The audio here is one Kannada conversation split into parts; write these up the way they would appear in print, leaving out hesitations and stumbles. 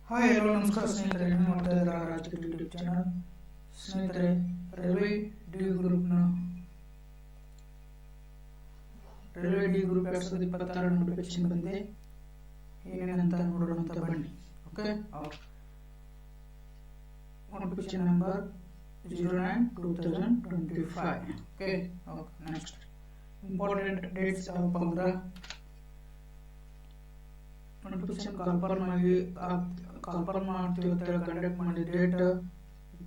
ಹಾಯ್ ಹಲೋ ನಮಸ್ಕಾರ ಸ್ನೇಹಿತರೆ, ನೀವು ನೋಡ್ತಾ ಇದ್ದೀರಾ ರಾಜಕೀಯ ಯೂಟ್ಯೂಬ್ ಚಾನಲ್. ಸ್ನೇಹಿತರೆ, ರೈಲ್ವೆ ಡಿ ಗ್ರೂಪ್ 2026 ನೋಟಿಫಿಕೇಶನ್ ಬಂದಿದೆ. ಏನೇನಂತ ನೋಡೋಣ ಅಂತ ಬನ್ನಿ. Okay, notification number 09/2025. Okay, next important dates ಯಾವಪ್ಪ ಅಂದ್ರೆ ನೋಟಿಫಿಕೇಶನ್ ಕಾಲ್ಫಾರ್ಮ್ ಮಾಡ್ತೀವಿ ಅಂತ ಕಂಡಕ್ಟ್ ಮಾಡಿದ ಡೇಟ್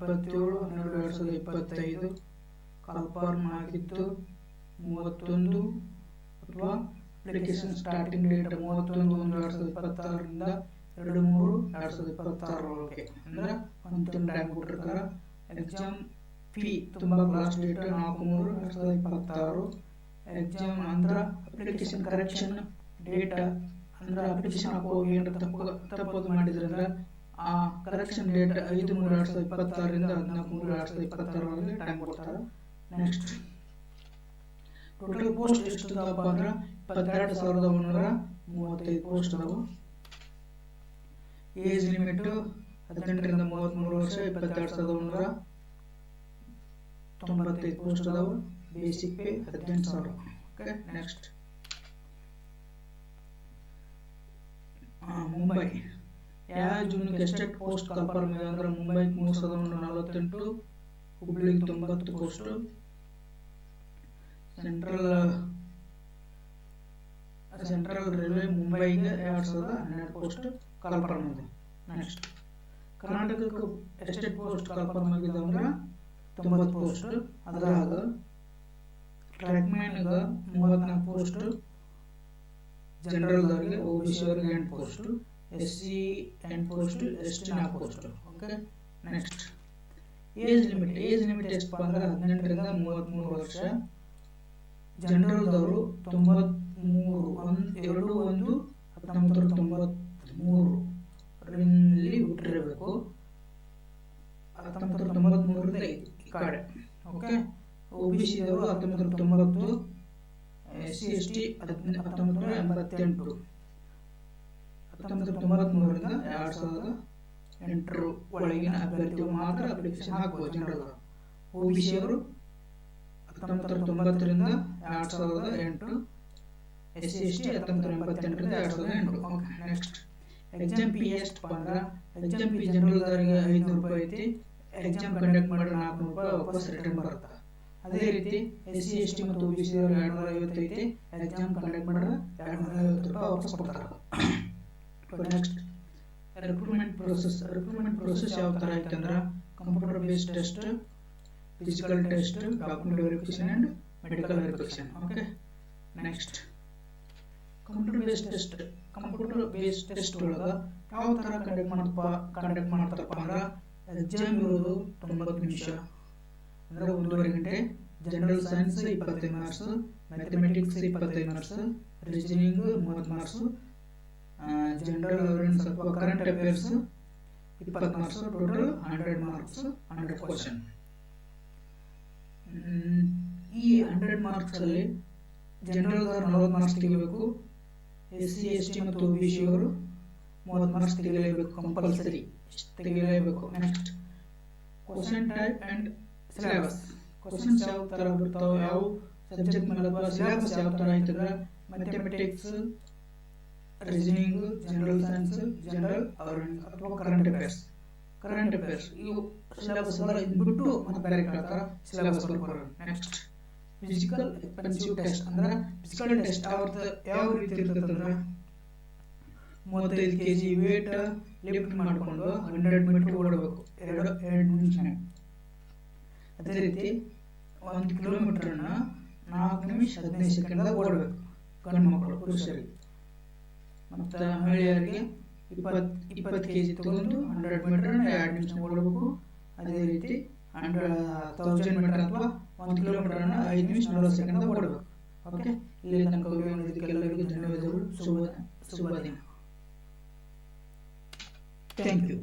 27/12/2025. ಕಾಲ್ಫಾರ್ಮ್ ಆಗಿದ್ದು 31 ಅಥವಾ ಅಪ್ಲಿಕೇಶನ್ ಸ್ಟಾರ್ಟಿಂಗ್ ಡೇಟ್ 31/1/2026 2/3/2026 ಅಂದ್ರೆ ಒಂದು ತಿಂಗಳು ಟೈಮ್ ಕೊಟ್ಟಿರ್ತಾರೆ. ಎಕ್ಸಾಮ್ ಫೀ ತುಂಬ ಲಾಸ್ಟ್ ಡೇಟ್ 4/3/2026. ಎಕ್ಸಾಮ್ ಅಂದ್ರೆ ಅಪ್ಲಿಕೇಶನ್ ಕರೆಕ್ಷನ್ ಡೇಟ್ ಅಂದ್ರೆ ಅಪ್ಲಿಕೇಶನ್ ಹಾಕುವಾಗ ಏನಾರ ತಪ್ಪು ಮಾಡಿದ್ರಂದ್ರೆ ಆ ಕರೆಕ್ಷನ್ ಡೇಟ್ 5/3/2026 14/3/2026 ಟೈಮ್ ಕೊಡ್ತಾರೆ. ನೆಕ್ಸ್ಟ್ ಟೋಟಲ್ ಪೋಸ್ಟ್ ಎಷ್ಟು ಅದಾವಪ್ಪ ಅಂದ್ರೆ 22,135 ಪೋಸ್ಟ್ ಅದಾವು. ಏಜ್ ಲಿಮಿಟ್ 18ರಿಂದ 33 ವರ್ಷ, 22,195 ಪೋಸ್ಟ್ ಅದಾವು. Basic pay 18,000. Okay, next Mumbai ಜೂನ್ಗೆ ಎಸ್ಟೇಟ್ ಪೋಸ್ಟ್ ಕಾಲ್ಫಾರ್ಮ್ ಇದೆ ಅಂದ್ರೆ ಮುಂಬೈ 3,148, ಹುಬ್ಳಿಗೆ 90 ಪೋಸ್ಟ್, ಸೆಂಟ್ರಲ್ ರೈಲ್ವೆ ಮುಂಬೈಗೆ 2,012 ಪೋಸ್ಟ್ ಕಾಲ್ಫಾರ್ಮ್ ಇದೆ. ನೆಕ್ಸ್ಟ್ ಕರ್ನಾಟಕಕ್ಕೆ ಎಸ್ಟೇಟ್ ಪೋಸ್ಟ್ ಕಾಲ್ಫಾರ್ಮ್ ಆಗಿದೆ ಅಂದ್ರೆ 90 ಪೋಸ್ಟ್. ಅದ್ರಾಗ ಟ್ರ್ಯಾಕ್ಮ್ಯಾನ್ಗೆ 34 ಪೋಸ್ಟ್, ಜನರಲ್ದವರಿಗೆ OBC ಅವರಿಗೆ 8 post, SC 8 post, ST 4 post. Okay, next age limit ಎಷ್ಟಪ್ಪ ಅಂದ್ರೆ 18ರಿಂದ 33 ವರ್ಷ. ಜನರಲ್ದವರು 1993 ರಲ್ಲಿ ಹುಟ್ಟಿರಬೇಕು. 1993ರಿಂದ ಈ ಕಡೆ. Okay, OBC ದವರು 1990, SC ST 1988. 1993ರಿಂದ 2008 ಒಳಗಿನ ಅಭ್ಯರ್ಥಿಗಳು ಮಾತ್ರ ಅಪ್ಲಿಕೇಶನ್ ಹಾಕಬಹುದು. ಜನರಲ್ OBC ಅವರು 1990ರಿಂದ 2008, SC ST 1988ರಿಂದ 2008. Okay, next exam fee ಎಷ್ಟಪ್ಪ ಅಂದ್ರೆ ಎಕ್ಸಾಮ್ ಫೀ ಜನರಲ್ದವರಿಗೆ 500 ರೂಪಾಯಿ ಐತಿ. ಎಕ್ಸಾಮ್ ಕಂಡಕ್ಟ್ ಮಾಡಿದ್ರೆ 400 ರೂಪಾಯಿ ವಾಪಸ್ ರಿಟರ್ನ್ ಬರುತ್ತೆ. ಅದೇ ರೀತಿ SC ST ಮತ್ತು OBC ಅವರು 250 ಐತಿ. ಎಕ್ಸಾಮ್ ಕಂಡಕ್ಟ್ ಮಾಡಿದ್ರೆ 250 ರೂಪಾಯಿ ವಾಪಸ್ ಕೊಡ್ತಾರೆ. ನೆಕ್ಸ್ಟ್ ರಿಕ್ರೂಟ್ಮೆಂಟ್ ಪ್ರೊಸೆಸ್ ಯಾವ ಥರ ಐತೆ ಅಂದ್ರೆ computer based test, physical test, document verification and medical verification. Okay, next computer based test ಒಳಗೆ ಯಾವ ಥರ ಕಂಡಕ್ಟ್ ಮಾಡ್ತಾರಪ್ಪ ಅಂದ್ರೆ ಎಕ್ಸಾಮ್ ಇರೋದು 90 ನಿಮಿಷ ಅಂದರೆ 1.5 ಗಂಟೆ. General science 25 marks, mathematics 25 marks, reasoning 30 marks, general awareness ಅಥವಾ current affairs 20 marks. Total 100 marks, 100 question. ಈ 100 ಮಾರ್ಕ್ಸ್ ಅಲ್ಲಿ ಜನರಲ್ 40 ಮಾರ್ಕ್ಸ್ ತೆಗಿಬೇಕು. SC ST ಮತ್ತು OBC ಅವರು 30 ಮಾರ್ಕ್ಸ್ ತೆಗಿಲೇಬೇಕು, ಕಂಪಲ್ಸರಿ ತೆಗಿಲೇಬೇಕು. Next question type and syllabus. Questions ಯಾವ ಥರ ಬರ್ತಾವೆ, ಯಾವ ಸಬ್ಜೆಕ್ಟ್ ಮೇಲೆ ಸಿಲೆಬಸ್ ಯಾವ ಥರ ಐತಂದ್ರೆ mathematics, reasoning, general science, general awareness ಅಥವಾ ಕರೆಂಟ್ ಅಫೇರ್ಸ್ ಇವು ಸಿಲೆಬಸ್ ಬಿಟ್ಟು ಮತ್ತೆ ಬೇರೆ ಕೇಳ್ತಾರೆ, ಸಿಲೆಬಸ್ ಬರ್ತಾರೆ. ನೆಕ್ಸ್ಟ್ ಫಿಸಿಕಲ್ ಎಕ್ಸ್ಪೆನ್ಸಿವ್ ಟೆಸ್ಟ್ ಅಂದ್ರೆ ಫಿಸಿಕಲ್ ಟೆಸ್ಟ್ ಯಾವ ರೀತಿ ಇರ್ತದೆ ಅಂದ್ರೆ 35 kg ವೇಟ್ ಲಿಫ್ಟ್ ಮಾಡಿಕೊಂಡು 100 ಮೀಟರ್ ಓಡಬೇಕು 2 ನಿಮಿಷ. ಅದೇ ರೀತಿ 1 ಕಿಲೋಮೀಟರ್ನ 4 ನಿಮಿಷ 15 ಸೆಕೆಂಡ್ದಾಗ ಓಡಬೇಕು ಗಂಡು ಮಕ್ಕಳು, ಪುರುಷರಿಗೆ. ಮತ್ತು ಮಹಿಳೆಯರಿಗೆ 20 kg ತಗೊಂಡು 100 ಮೀಟರ್ 2 ನಿಮಿಷ ಓಡಬೇಕು. ಅದೇ ರೀತಿ 1000 ಮೀಟರ್ ಅಥವಾ 1 ಕಿಲೋಮೀಟರ್ನ 5 ನಿಮಿಷ 40 ಸೆಕೆಂಡ್ ಓಡಬೇಕು. ಓಕೆ, ಇಲ್ಲಿ ತನಕ ಎಲ್ಲರಿಗೂ ಧನ್ಯವಾದಗಳು. ಶುಭ ದಿನ. Thank you.